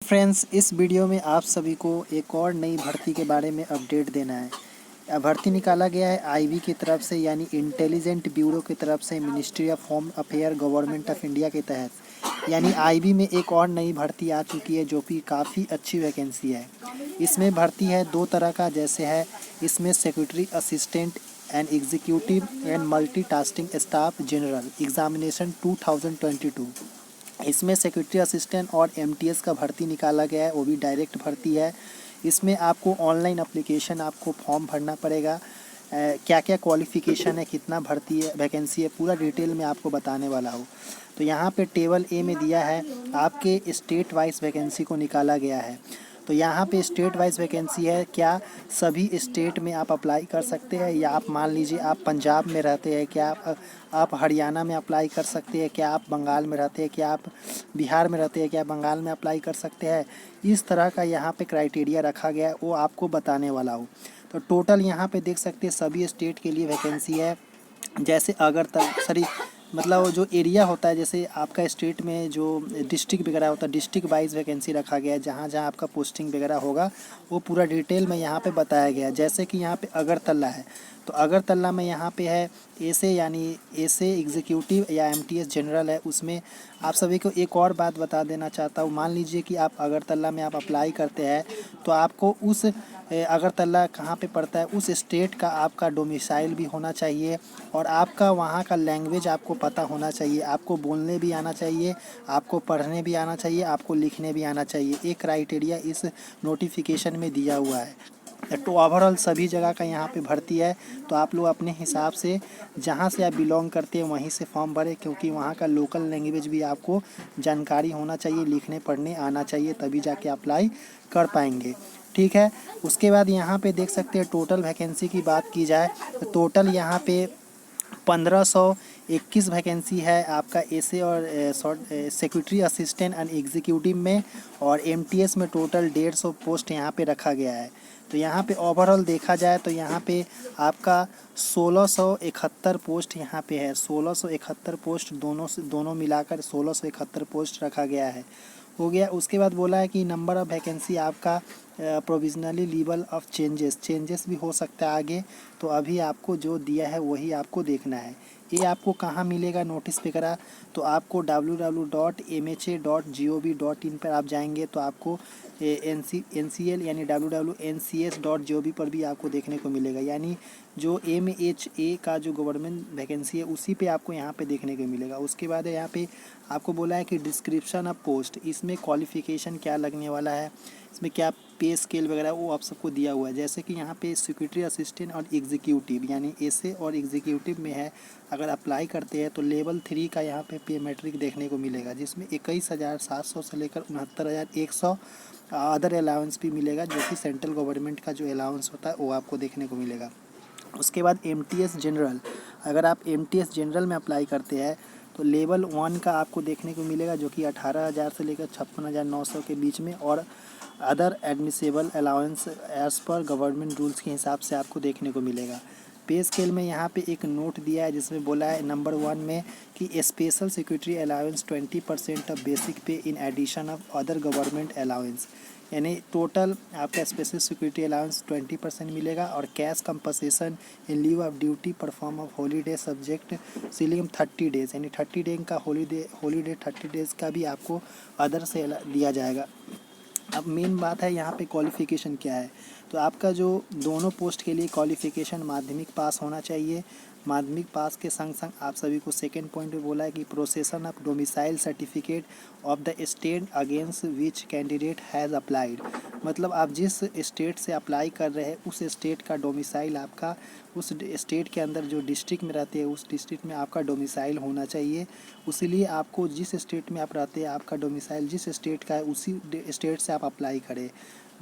Friends, इस video में आप सभी को एक और नई भर्ती के बारे में अपडेट देना है। भर्ती निकाला गया है आईबी की तरफ से, यानी इंटेलिजेंट ब्यूरो की तरफ से, ministry of home affair government of India के तहत। यानी आईबी में एक और नई भर्ती आ चुकी है जो कि काफ़ी अच्छी वैकेंसी है। इसमें भर्ती है दो तरह का, जैसे है इसमें secretary assistant and executive and multitasking staff general examination 2022। इसमें सेक्रेटरी असिस्टेंट और एमटीएस का भर्ती निकाला गया है, वो भी डायरेक्ट भर्ती है। इसमें आपको ऑनलाइन एप्लीकेशन, आपको फॉर्म भरना पड़ेगा। क्या क्या क्वालिफ़िकेशन है, कितना भर्ती है, वैकेंसी है, पूरा डिटेल में आपको बताने वाला हूँ। तो यहाँ पे टेबल ए में दिया है, आपके स्टेट वाइज वैकेंसी को निकाला गया है। तो यहाँ पे स्टेट वाइज वैकेंसी है, क्या सभी स्टेट में आप अप्लाई कर सकते हैं, या आप मान लीजिए आप पंजाब में रहते हैं, क्या आप हरियाणा में अप्लाई कर सकते हैं, क्या आप बंगाल में रहते हैं, क्या आप बिहार में रहते हैं, क्या बंगाल में अप्लाई कर सकते हैं। इस तरह का यहाँ पे क्राइटेरिया रखा गया है, वो आपको बताने वाला हूँ। तो टोटल यहाँ पे देख सकते हैं सभी स्टेट के लिए वैकेंसी है। जैसे अगरतला, सॉरी, मतलब वो जो एरिया होता है, जैसे आपका स्टेट में जो डिस्ट्रिक्ट वगैरह होता है, डिस्ट्रिक्ट वाइज वैकेंसी रखा गया है। जहाँ जहाँ आपका पोस्टिंग वगैरह होगा वो पूरा डिटेल में यहाँ पे बताया गया है। जैसे कि यहाँ पे अगरतला है, तो अगरतला में यहाँ पे है एसे, यानी एसे एग्जीक्यूटिव या एमटीएस जनरल है। उसमें आप सभी को एक और बात बता देना चाहता हूँ, मान लीजिए कि आप अगरतला में आप अप्लाई करते हैं, तो आपको उस अगरतला कहाँ पे पड़ता है, उस स्टेट का आपका डोमिसाइल भी होना चाहिए, और आपका वहाँ का लैंग्वेज आपको पता होना चाहिए। आपको बोलने भी आना चाहिए, आपको पढ़ने भी आना चाहिए, आपको लिखने भी आना चाहिए। एक क्राइटेरिया इस नोटिफिकेशन में दिया हुआ है। तो ओवरऑल सभी जगह का यहाँ पे भर्ती है। तो आप लोग अपने हिसाब से जहाँ से आप बिलोंग करते हैं वहीं से फॉर्म भरें, क्योंकि वहाँ का लोकल लैंग्वेज भी आपको जानकारी होना चाहिए, लिखने पढ़ने आना चाहिए, तभी जाके अप्लाई कर पाएंगे। ठीक है। उसके बाद यहाँ पे देख सकते हैं टोटल वैकेंसी की बात की जाए तो टोटल यहाँ पे 1521 वैकेंसी है आपका एसे और सेक्रेटरी असिस्टेंट एंड एग्जीक्यूटिव में, और एमटीएस में टोटल 150 पोस्ट यहाँ पे रखा गया है। तो यहाँ पे ओवरऑल देखा जाए तो यहाँ पे आपका 1671 पोस्ट यहाँ पे है। 1671 पोस्ट दोनों मिलाकर 1671 पोस्ट रखा गया है। हो गया। उसके बाद बोला है कि नंबर ऑफ़ वैकेंसी आपका प्रोविजनली लीवल ऑफ चेंजेस भी हो सकता है आगे। तो अभी आपको जो दिया है वही आपको देखना है। ये आपको कहाँ मिलेगा नोटिस वगैरह, तो आपको www.mha.gov.in पर आप जाएंगे तो आपको NCL यानी www.ncs.gov पर भी आपको देखने को मिलेगा। यानी जो MHA का जो गवर्नमेंट वैकेंसी है उसी पे आपको यहाँ पे देखने को मिलेगा। उसके बाद यहाँ पे आपको बोला है कि डिस्क्रिप्शन ऑफ पोस्ट, इसमें क्वालिफ़िकेशन क्या लगने वाला है, इसमें क्या पे स्केल वगैरह वो आप सबको दिया हुआ है। जैसे कि यहाँ पे सेक्रेटरी असिस्टेंट और एग्जीक्यूटिव यानी एसे और एग्जीक्यूटिव में है, अगर अप्लाई करते हैं तो लेवल 3 का यहाँ पे मैट्रिक देखने को मिलेगा, जिसमें 21,700 से लेकर 69,100 अदर अलाउंस भी मिलेगा, जो कि सेंट्रल गवर्नमेंट का जो अलाउंस होता है वो आपको देखने को मिलेगा। उसके बाद एमटीएस जनरल, अगर आप एमटीएस जनरल में अप्लाई करते हैं तो लेवल 1 का आपको देखने को मिलेगा, जो कि 18,000 से लेकर 56,900 के बीच में, और अदर एडमिसेबल अलाउंस एज पर गवर्नमेंट रूल्स के हिसाब से आपको देखने को मिलेगा। पे स्केल में यहाँ पे एक नोट दिया है जिसमें बोला है नंबर 1 में कि special security allowance 20% of basic pay in addition of other government allowance, यानी टोटल आपका स्पेशल सिक्योरिटी अलाउंस 20% मिलेगा, और cash compensation in leave of duty perform of holiday subject ceiling 30 days, यानी 30 डे का हॉलीडे 30 डेज का भी आपको other से दिया जाएगा। अब मेन बात है यहाँ पे क्वालिफ़िकेशन क्या है, तो आपका जो दोनों पोस्ट के लिए क्वालिफ़िकेशन माध्यमिक पास होना चाहिए। माध्यमिक पास के संग संग आप सभी को सेकेंड पॉइंट में बोला है कि प्रोसेसन of domicile certificate of the state against which candidate has applied, मतलब आप जिस स्टेट से अप्लाई कर रहे हैं उस स्टेट का डोमिसाइल आपका, उस स्टेट के अंदर जो डिस्ट्रिक्ट में रहते हैं उस डिस्ट्रिक्ट में आपका डोमिसाइल होना चाहिए। उसीलिए आपको जिस स्टेट में आप रहते हैं आपका डोमिसाइल जिस स्टेट का है उसी स्टेट से आप अप्लाई करें।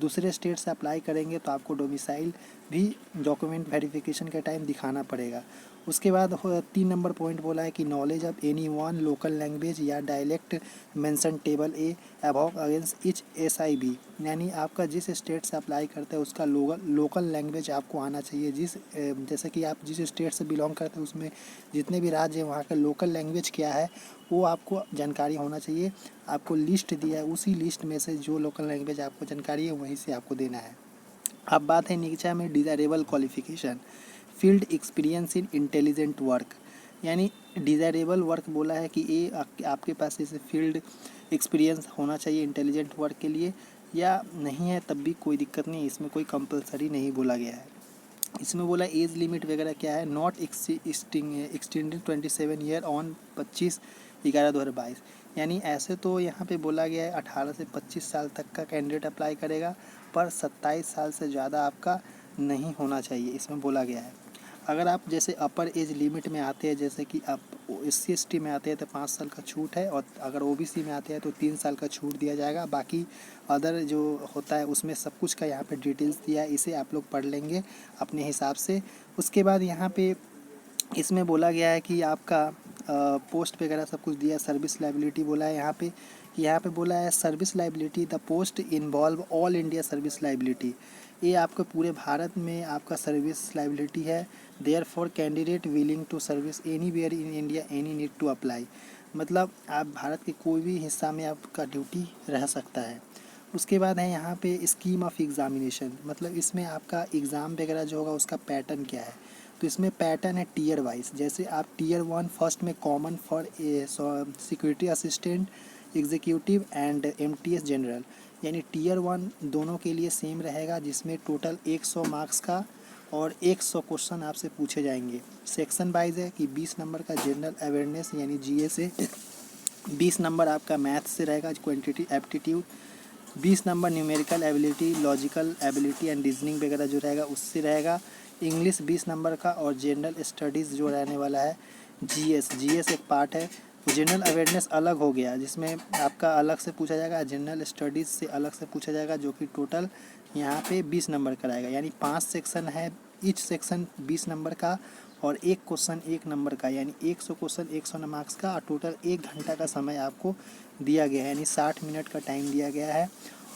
दूसरे स्टेट से अप्लाई करेंगे तो आपको डोमिसाइल भी डॉक्यूमेंट वेरिफिकेशन के टाइम दिखाना पड़ेगा। उसके बाद 3 नंबर पॉइंट बोला है कि knowledge of any one local language या डायलेक्ट मेंशन टेबल ए अबव अगेंस्ट इच SIB, यानी आपका जिस स्टेट से अप्लाई करते हैं उसका लोकल लैंग्वेज आपको आना चाहिए। जैसे कि आप जिस स्टेट से बिलोंग करते हैं उसमें जितने भी राज्य हैं वहाँ का लोकल लैंग्वेज क्या है वो आपको जानकारी होना चाहिए। आपको लिस्ट दिया है, उसी लिस्ट में से जो लोकल लैंग्वेज आपको जानकारी है वहीं से आपको देना है। अब बात है नीचे में desirable qualification, field experience in intelligent work, यानी डिज़ायरेबल वर्क बोला है कि ये आपके पास इसे फील्ड एक्सपीरियंस होना चाहिए इंटेलिजेंट वर्क के लिए, या नहीं है तब भी कोई दिक्कत नहीं, इसमें कोई कंपलसरी नहीं बोला गया है। इसमें बोला एज लिमिट वगैरह क्या है, नॉट एक्सटेंडिंग 27 ईयर ऑन 25/11/2022, यानी ऐसे तो यहाँ पे बोला गया है 18 से 25 साल तक का कैंडिडेट अप्लाई करेगा, पर 27 साल से ज़्यादा आपका नहीं होना चाहिए, इसमें बोला गया है। अगर आप जैसे अपर एज लिमिट में आते हैं, जैसे कि आप SC ST में आते हैं तो 5 साल का छूट है, और अगर OBC में आते हैं तो 3 साल का छूट दिया जाएगा। बाकी अदर जो होता है उसमें सब कुछ का यहाँ पे डिटेल्स दिया है, इसे आप लोग पढ़ लेंगे अपने हिसाब से। उसके बाद यहाँ पे इसमें बोला गया है कि आपका पोस्ट वगैरह सब कुछ दिया है। सर्विस लाइबिलिटी बोला है यहाँ पे बोला है service liability the post involve all India service liability, ये आपके पूरे भारत में आपका सर्विस लाइबिलिटी है। Therefore candidate willing to service anywhere in India any need to apply, मतलब आप भारत के कोई भी हिस्सा में आपका ड्यूटी रह सकता है। उसके बाद है यहाँ पे स्कीम ऑफ एग्जामिनेशन, मतलब इसमें आपका एग्ज़ाम वगैरह जो होगा उसका पैटर्न क्या है। तो इसमें पैटर्न है टीयर वाइज, जैसे आप टीयर 1 फर्स्ट में common for security assistant, executive and MTS general, यानी टीयर 1 दोनों के लिए सेम रहेगा, जिसमें टोटल 100 मार्क्स का और 100 क्वेश्चन आपसे पूछे जाएंगे। सेक्शन वाइज है कि 20 नंबर का जनरल अवेयरनेस यानी GA से, 20 नंबर आपका मैथ से रहेगा quantity aptitude, 20 number numerical ability, logical ability and reasoning वगैरह जो रहेगा उससे रहेगा। इंग्लिश 20 नंबर का, और जनरल स्टडीज़ जो रहने वाला है GS एक पार्ट है। जनरल अवेयरनेस अलग हो गया, जिसमें आपका अलग से पूछा जाएगा, जनरल स्टडीज़ से अलग से पूछा जाएगा, जो कि टोटल यहाँ पे 20 नंबर का रहेगा, यानी 5 सेक्शन है, ईच सेक्शन 20 नंबर का, और एक क्वेश्चन 1 नंबर का, यानी 100 क्वेश्चन 100 मार्क्स का, और टोटल 1 घंटा का समय आपको दिया गया है, यानी 60 मिनट का टाइम दिया गया है।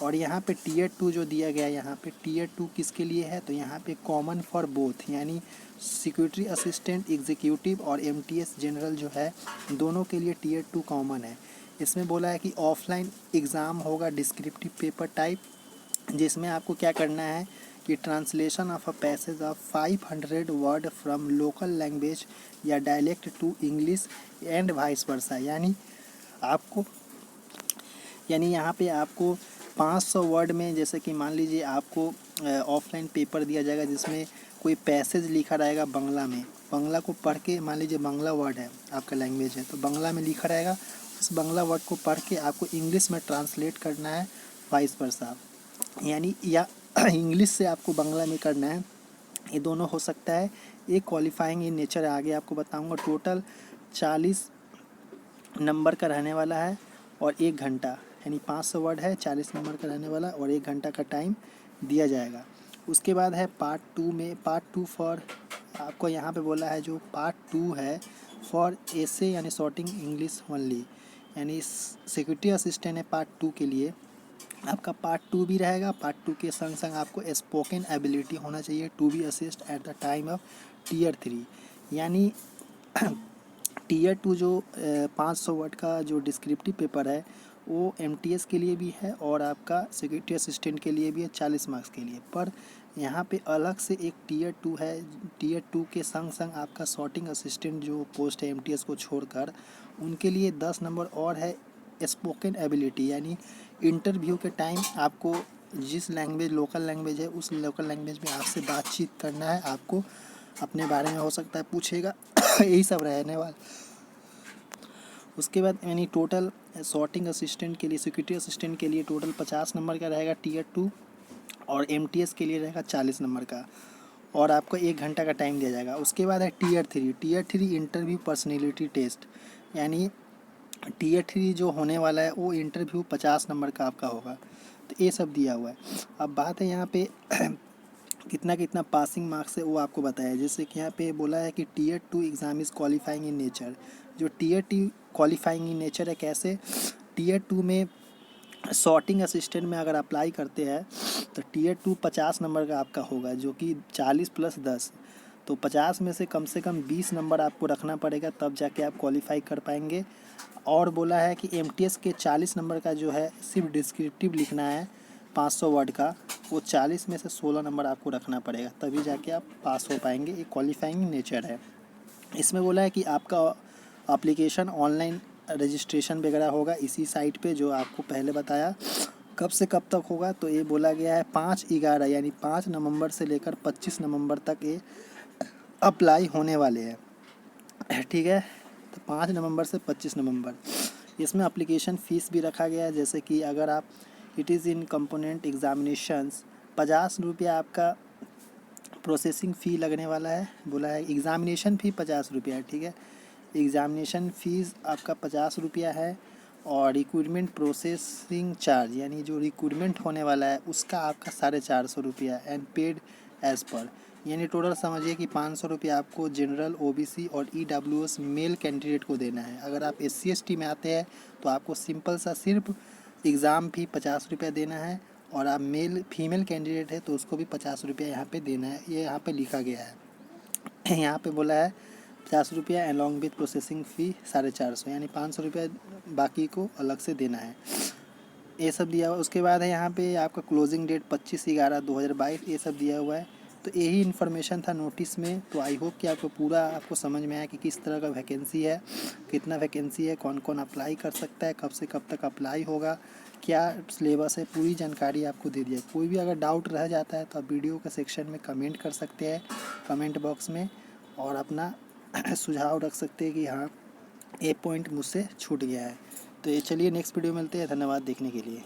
और यहाँ पे टीयर 2 जो दिया गया है, यहाँ पे टीयर 2 किसके लिए है, तो यहाँ पे कॉमन फॉर बोथ, यानी सिक्योरिटी असिस्टेंट एग्जीक्यूटिव और MTS जनरल जो है दोनों के लिए टीयर 2 कॉमन है। इसमें बोला है कि ऑफलाइन एग्ज़ाम होगा डिस्क्रिप्टिव पेपर टाइप, जिसमें आपको क्या करना है कि translation of a passage of 500 word from local language या dialect to English and vice versa, यानी यहाँ पे आपको 500 वर्ड में, जैसे कि मान लीजिए आपको ऑफलाइन पेपर दिया जाएगा जिसमें कोई पैसेज लिखा रहेगा बांग्ला में, बांग्ला को पढ़ के, मान लीजिए बांग्ला वर्ड है आपका लैंग्वेज है तो बांग्ला में लिखा रहेगा, उस बांग्ला वर्ड को पढ़ के आपको इंग्लिश में ट्रांसलेट करना है वाइस वर्सा, यानी या इंग्लिश से आपको बांग्ला में करना है, ये दोनों हो सकता है। ये क्वालिफाइंग इन नेचर है, आगे आपको बताऊंगा। टोटल 40 नंबर का रहने वाला है और 1 घंटा, यानी 500 वर्ड है, 40 नंबर का रहने वाला और 1 घंटा का टाइम दिया जाएगा। उसके बाद है पार्ट 2 में, पार्ट 2 फॉर आपको यहाँ पे बोला है, जो पार्ट 2 है फॉर ऐसे यानी शॉर्टिंग इंग्लिश ओनली, यानी सिक्योरिटी असिस्टेंट है पार्ट 2 के लिए। आपका पार्ट 2 भी रहेगा, पार्ट 2 के संग संग आपको स्पोकन एबिलिटी होना चाहिए to be assist at the time of tier 3, यानी टीयर 2 जो 500 वर्ड का जो डिस्क्रिप्टिव पेपर है वो MTS के लिए भी है और आपका सिक्योरिटी असिस्टेंट के लिए भी है 40 मार्क्स के लिए, पर यहाँ पे अलग से एक टीयर 2 है। टीयर 2 के संग संग आपका सॉर्टिंग असिस्टेंट जो पोस्ट है MTS को छोड़कर, उनके लिए 10 नंबर और है स्पोकन एबिलिटी, यानी इंटरव्यू के टाइम आपको जिस लैंग्वेज लोकल लैंग्वेज है उस लोकल लैंग्वेज में आपसे बातचीत करना है, आपको अपने बारे में हो सकता है पूछेगा यही सब रहने वाला। उसके बाद यानी टोटल सॉर्टिंग असिस्टेंट के लिए, सिक्योरिटी असिस्टेंट के लिए टोटल 50 नंबर का रहेगा टीयर 2, और MTS के लिए रहेगा 40 नंबर का, और आपको 1 घंटा का टाइम दिया जाएगा। उसके बाद है tier 3, tier 3 interview personality test, यानी टीयर 3 जो होने वाला है वो इंटरव्यू 50 नंबर का आपका होगा। तो ये सब दिया हुआ है। अब बात है यहाँ पे कितना कितना पासिंग मार्क्स है वो आपको बताया। जैसे कि यहाँ पे बोला है कि tier 2 exam is qualifying in nature. जो टीयर 2 क्वालिफाइंग इन नेचर है कैसे, टीयर 2 में सॉर्टिंग असिस्टेंट में अगर अप्लाई करते हैं तो टीयर 2 50 नंबर का आपका होगा, जो कि 40 प्लस 10, तो 50 में से कम 20 नंबर आपको रखना पड़ेगा, तब जाके आप क्वालिफाई कर पाएंगे। और बोला है कि एमटीएस के 40 नंबर का जो है सिर्फ डिस्क्रिप्टिव लिखना है 500 वर्ड का, वो 40 में से 16 नंबर आपको रखना पड़ेगा, तभी जाके आप पास हो पाएंगे। ये क्वालिफाइंग नेचर है। इसमें बोला है कि आपका एप्लीकेशन ऑनलाइन रजिस्ट्रेशन वगैरह होगा इसी साइट पे, जो आपको पहले बताया। कब से कब तक होगा, तो ये बोला गया है 5/11 यानी 5 नवंबर से लेकर 25 नवंबर तक ये अप्लाई होने वाले हैं। ठीक है, तो 5 नवंबर से 25 नवंबर। इसमें एप्लीकेशन फ़ीस भी रखा गया है, जैसे कि अगर आप it is in component examinations 50 रुपया आपका प्रोसेसिंग फ़ी लगने वाला है। बोला है एग्ज़ामिनेशन फ़ी 50 रुपया है। ठीक है, एग्ज़ामिनेशन फ़ीस आपका 50 रुपया है, और रिक्रूटमेंट प्रोसेसिंग चार्ज यानी जो रिक्रूटमेंट होने वाला है उसका आपका 450 रुपया एंड पेड एज़ पर, यानी टोटल समझिए कि 500 रुपया आपको जनरल, ओबीसी और ईडब्ल्यूएस मेल कैंडिडेट को देना है। अगर आप SC/ST में आते हैं तो आपको सिंपल सा सिर्फ एग्ज़ाम फ़ी 50 रुपया देना है, और आप फीमेल कैंडिडेट है तो उसको भी 50 रुपया यहाँ पे देना है। ये यहाँ पे लिखा गया है। यहाँ पे बोला है 50 रुपया अलॉन्ग विथ प्रोसेसिंग फ़ी 450, यानी 500 रुपया बाकी को अलग से देना है। ये सब दिया हुआ। उसके बाद है यहाँ पे आपका क्लोजिंग डेट 25/11/2022, ये सब दिया हुआ है। तो यही इन्फॉर्मेशन था नोटिस में। तो आई होप कि आपको समझ में आया कि किस तरह का वैकेंसी है, कितना वैकेंसी है, कौन कौन अप्लाई कर सकता है, कब से कब तक अप्लाई होगा, क्या सिलेबस है, पूरी जानकारी आपको दे दिया। कोई भी अगर डाउट रह जाता है तो आप वीडियो के सेक्शन में कमेंट कर सकते हैं, कमेंट बॉक्स में, और अपना सुझाव रख सकते हैं कि हाँ ये पॉइंट मुझसे छूट गया है। तो ये चलिए नेक्स्ट वीडियो मिलते हैं। धन्यवाद देखने के लिए।